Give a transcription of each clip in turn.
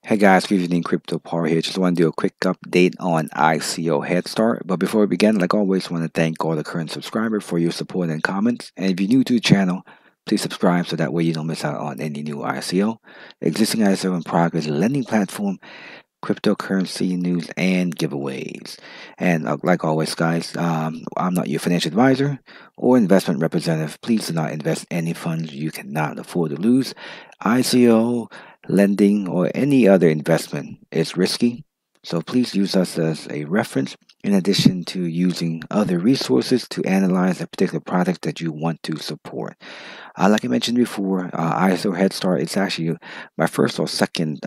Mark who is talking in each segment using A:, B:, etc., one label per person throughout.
A: Hey guys, good evening. CryptoPaul here. Just want to do a quick update on Icoheadstart. But before we begin, like always, want to thank all the current subscribers for your support and comments. And if you're new to the channel, please subscribe so that way you don't miss out on any new ICO, existing ICO in progress, lending platform, cryptocurrency news, and giveaways. And like always, guys, I'm not your financial advisor or investment representative. Please do not invest any funds you cannot afford to lose. ICO, lending, or any other investment is risky, so please use us as a reference in addition to using other resources to analyze a particular product that you want to support. Like I mentioned before, Icoheadstart is actually my first or second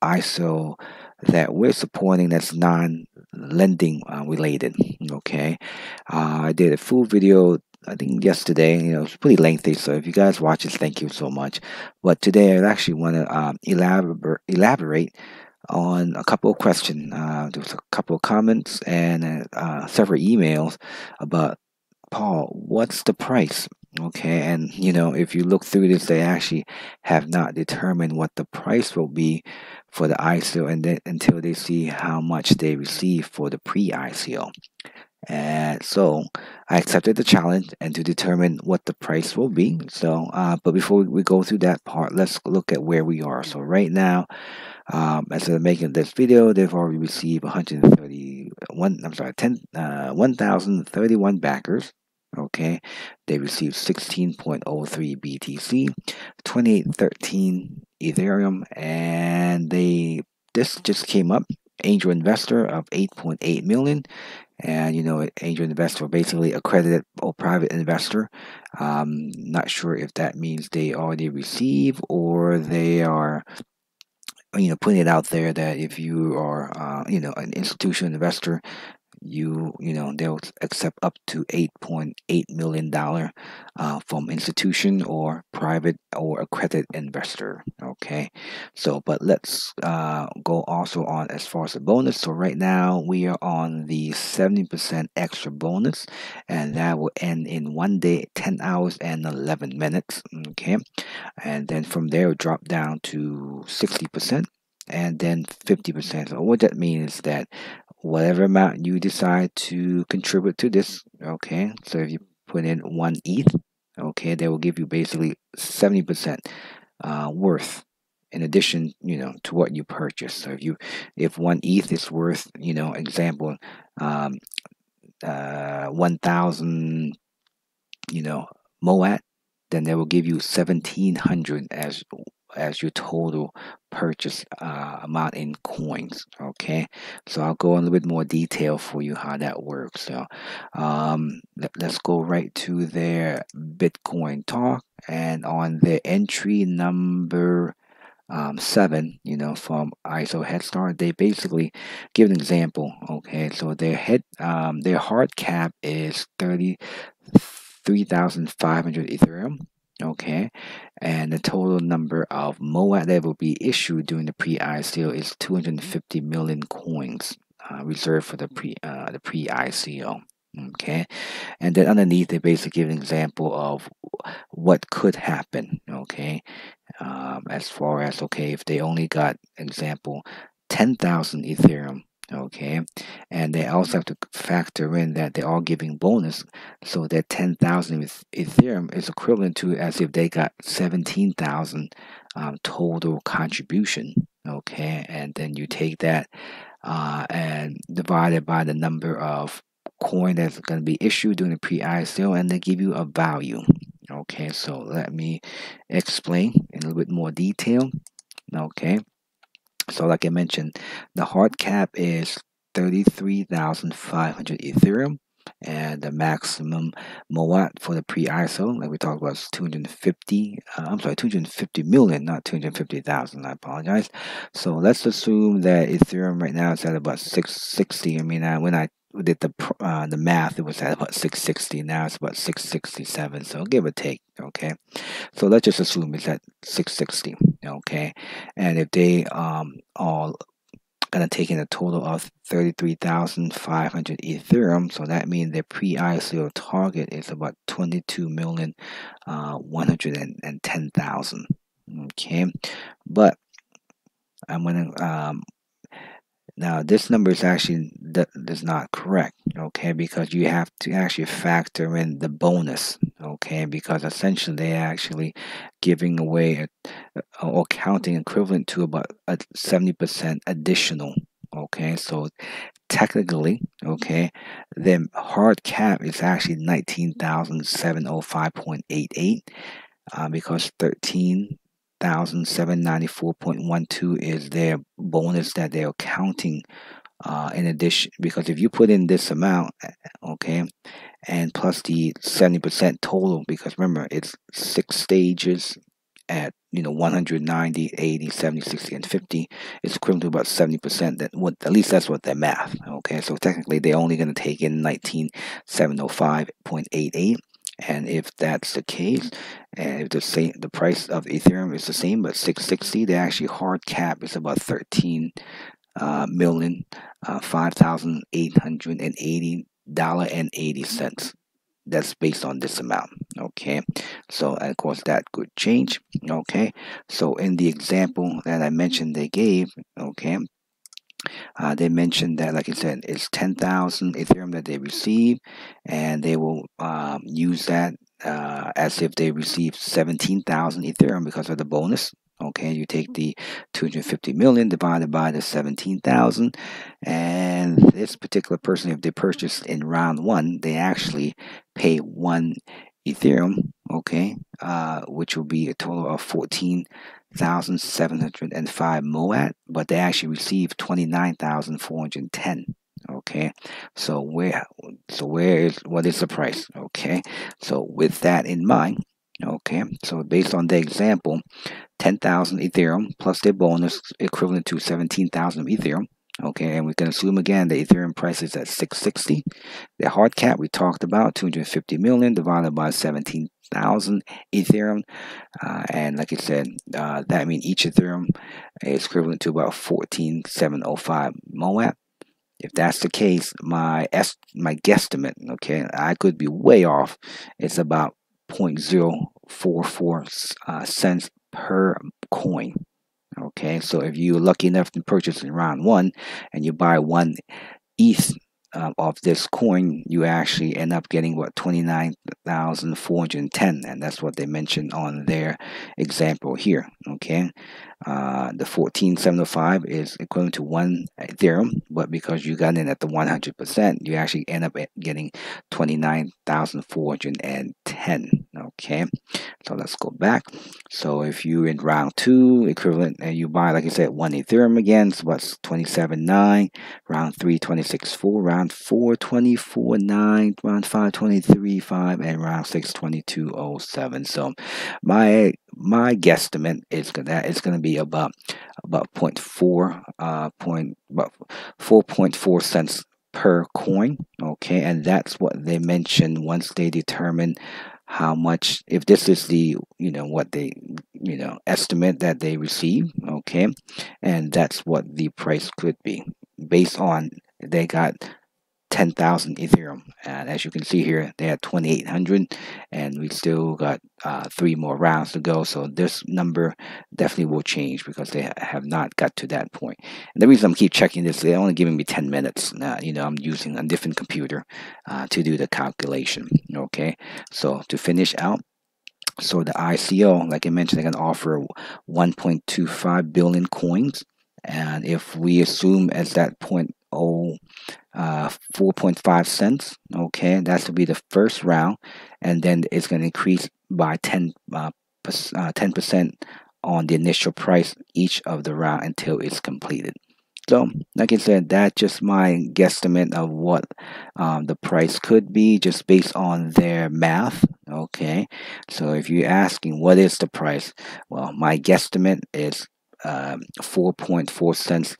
A: ISO that we're supporting that's non-lending related. Okay, I did a full video I think yesterday. It's pretty lengthy, so if you guys watch it, thank you so much. But today I actually want to elaborate on a couple of questions. There was a couple of comments and several emails about Paul, what's the price? Okay, and if you look through this, they actually have not determined what the price will be for the ICO, and then until they see how much they receive for the pre-ICO. And so I accepted the challenge and to determine what the price will be. So, but before we go through that part, let's look at where we are. So right now, as I'm making this video, they've already received 131. I'm sorry, 1,031 backers. Okay, they received 16.03 BTC, 2813 Ethereum, and this just came up. Angel investor of 8.8 million, and angel investor basically accredited or private investor. Not sure if that means they already receive or they are putting it out there that if you are an institutional investor, they'll accept up to $8.8 million from institution or private or accredited investor. Okay, so but let's go also on as far as the bonus. So right now we are on the 70% extra bonus, and that will end in 1 day, 10 hours and 11 minutes. Okay, and then from there it'll drop down to 60% and then 50%. So what that means is that whatever amount you decide to contribute to this, okay, so if you put in 1 ETH, okay, they will give you basically 70% worth in addition, to what you purchase. So if 1 ETH is worth, example, 1,000, Moat, then they will give you 1,700 as your total purchase amount in coins. Okay, so I'll go in a little bit more detail for you how that works. So let's go right to their Bitcoin talk, and on their entry number 7, from Icoheadstart, they basically give an example. Okay, so their hard cap is 33,500 Ethereum. Okay, and the total number of MOAT that will be issued during the pre-ICO is 250 million coins reserved for the pre-ICO. Okay, and then underneath they basically give an example of what could happen. Okay, as far as if they only got example 10,000 Ethereum. Okay, and they also have to factor in that they're all giving bonus, so that 10,000 Ethereum is equivalent to as if they got 17,000 total contribution. Okay, and then you take that and divide it by the number of coin that's going to be issued during the pre-ICO, and they give you a value. Okay, so let me explain in a little bit more detail. Okay, so like I mentioned, the hard cap is 33,500 Ethereum, and the maximum MOAT for the pre-ICO, like we talked about, is 250. I'm sorry, 250 million, not 250,000. I apologize. So let's assume that Ethereum right now is at about 660. I mean, when I did the math, it was at about 660. Now it's about 667. So give or take. Okay, so let's just assume it's at 660. Okay, and if they all gonna take in a total of 33,500 Ethereum, so that means their pre-ICO target is about 22,110,000. Okay, but I'm gonna now this number is actually that's not correct, okay, because you have to actually factor in the bonus, okay, because essentially they're actually giving away or counting equivalent to about a 70% additional, okay. So technically, okay, the hard cap is actually 19,705.88, because 13,794.12 is their bonus that they're counting, in addition, because if you put in this amount, okay, and plus the 70% total, because remember it's 6 stages at 190, 80, 70, 60, and 50, it's equivalent to about 70%. That what, at least that's what their math, okay. So technically they're only going to take in 19,705.88. And if that's the case, and if the price of Ethereum is the same but 660, the actually hard cap is about 13 million, $5,880.80. That's based on this amount, okay. So of course that could change, okay. So in the example that I mentioned they gave, okay, they mentioned that, like I said, it's 10,000 Ethereum that they receive, and they will use that as if they received 17,000 Ethereum because of the bonus. Okay, you take the 250 million divided by the 17,000, and this particular person, if they purchased in round one, they actually pay 1 Ethereum, okay, which will be a total of 14,705 Moat, but they actually received 29,410. Okay, so where is, what is the price? Okay, so with that in mind, okay, so based on the example, 10,000 Ethereum plus their bonus equivalent to 17,000 Ethereum. Okay, and we can assume again the Ethereum price is at 660. The hard cap we talked about, 250 million divided by 17,000 Ethereum, and like I said, that means each Ethereum is equivalent to about 14,705 Moat. If that's the case, my guesstimate, okay, I could be way off. It's about 0.044 cents per coin. Okay, so if you're lucky enough to purchase in round one and you buy 1 ETH of this coin, you actually end up getting what, 29,410, and that's what they mentioned on their example here. Okay, the 14,705 is equivalent to 1 Ethereum, but because you got in at the 100%, you actually end up getting 29,410. Okay, so let's go back. So if you're in round two equivalent and you buy, like I said, 1 Ethereum again, so what's 27.9, round 3 26.4, round 4 24.9, round 5 23.5, and round 6 22.07. So my guesstimate is that it's going to be about 4.4 cents per coin. Okay, and that's what they mentioned once they determine how much, if this is the what they estimate that they receive. Okay, and that's what the price could be based on, they got 10,000 Ethereum, and as you can see here, they had 2,800, and we still got 3 more rounds to go. So this number definitely will change because they have not got to that point. And the reason I'm keep checking this, they're only giving me 10 minutes. I'm using a different computer to do the calculation. Okay, so to finish out, so the ICO, like I mentioned, they're going to offer 1.25 billion coins, and if we assume as that 4.5 cents, okay, that's to be the first round, and then it's going to increase by 10% on the initial price each of the round until it's completed. So, like I said, that's just my guesstimate of what the price could be just based on their math. Okay, so if you're asking what is the price, well, my guesstimate is 4.4 cents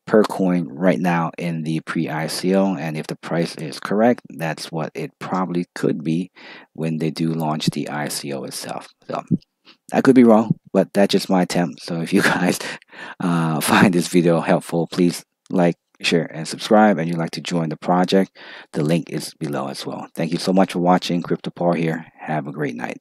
A: per coin right now in the pre-ICO, and if the price is correct, that's what it probably could be when they do launch the ICO itself. So I could be wrong, but that's just my attempt. So if you guys find this video helpful, please like, share, and subscribe, and you'd like to join the project, the link is below as well. Thank you so much for watching. CryptoPaul here. Have a great night.